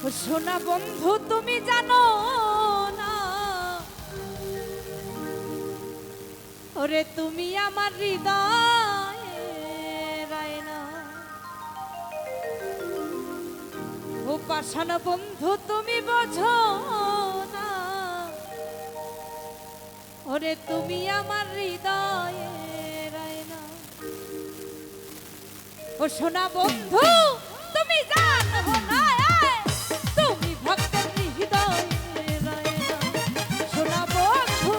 সোনা বন্ধু তুমি জানো না, ওরে তুমি আমার হৃদয়ের আয়না। ও পাষাণ বন্ধু তুমি বোঝো না, ওরে তুমি আমার হৃদয়ের আয়না। ও সোনা বন্ধু তুমি জানো না, তুমি ভক্তের হৃদয়ের আয়না। সোনা বন্ধু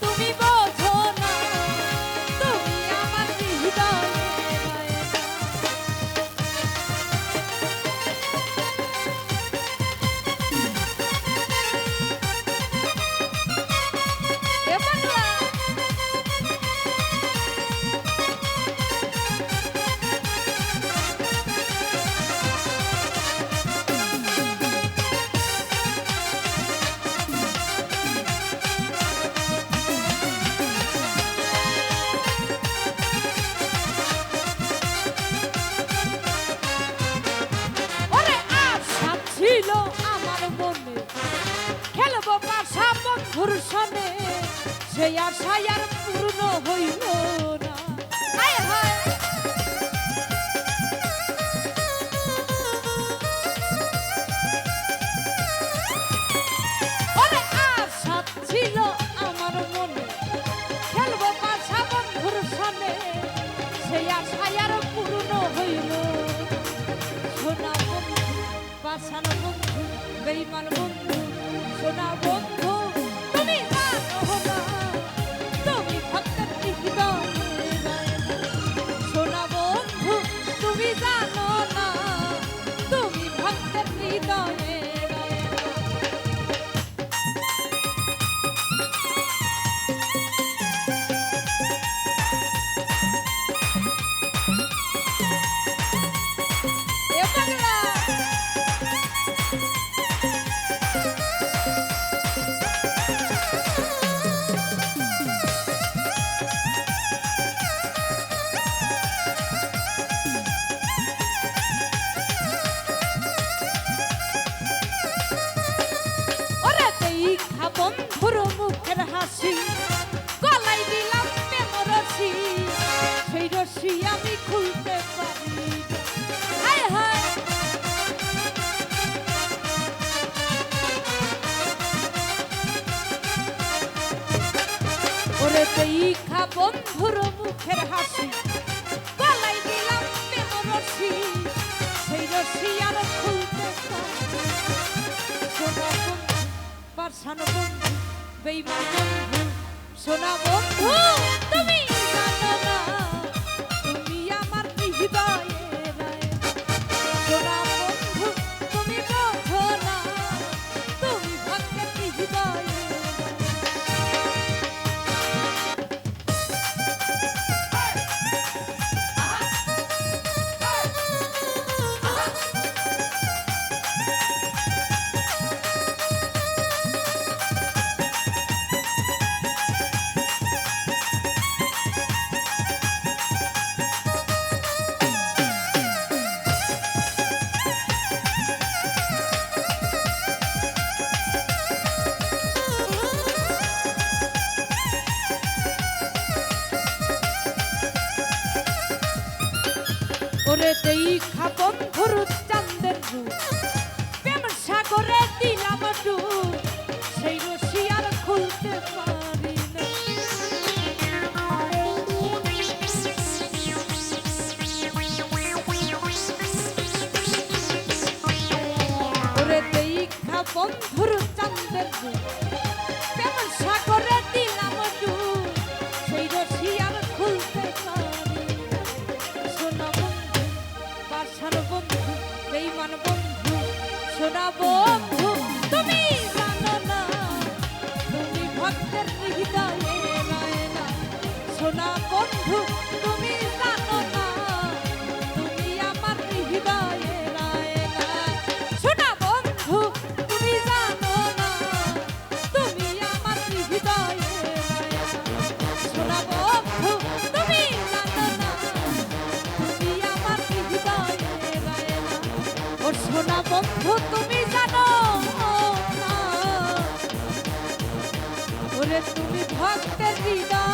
তুমি বোঝো না, তুমি আমার হৃদয়ের আয়না। এ বাংলা ছিল আমার মনে, খেলবো পাশা বন্ধুর সনে, সেই আশায় আর পূর্ণ হইল না। হায় হায় ওরে আশা ছিল আমার মনে, খেলবো পাশা বন্ধুর সনে, সেই আশায় আর পূর্ণ হইল। সোনা বন্ধু পাষাণ বন্ধু বেঈমান বন্ধু, সোনা বন্ধু তুমি জানো না, তুমি ভক্তের হৃদয়ের আয়না। সোনা বন্ধু তুমি জানো না, তুমি ভক্তের হৃদয়ের আয়না। এ বাংলা বন্ধুর মুখের হাসি, গলায় দিলাম প্রেম রশি, সেই রশি আমি খুলতে পারি না। হায় হায় ওরে দেখা বন্ধুর মুখের হাসি, গলায় দিলাম প্রেম রশি, সেই রশি আর খুলতে পারি না। সোনা বন্ধু পাষাণ বন্ধু বেঈমান বন্ধু, সোনা বন্ধু তুমি জানো না, তুমি আমার হৃদয়ের আয়না। সোনা বন্ধু তুমি বোঝো না, তুমি ভক্তের হৃদয়ের ওরে দেখা বন্ধুর চাঁদের রূপ, প্রেম সাগরে দিলাম ডুব, সেই রশি আর খুলতে পারি না। ওরে দেখা বন্ধুর চাঁদের রূপ, প্রেম সাগরে দিলাম ডুব, সেই রশি আর খুলতে পারি না। সোনা বন্ধু পাষাণ বন্ধু বেঈমান বন্ধু, সোনা বন্ধু তুমি জানো না, তুমি ভক্তের হৃদয়ের আয়না। সোনা বন্ধু তুমি জানো না, তুমি আমার হৃদয়ের আয়না। সোনা বন্ধু তুমি জানো না, তুমি আমার হৃদয়ের আয়না। সোনা বন্ধু তুমি জানো না, তুমি আমার হৃদয়ের আয়না। ও সোনা বন্ধু তুমি জানো ওরে তুমি ভক্তের হৃদয়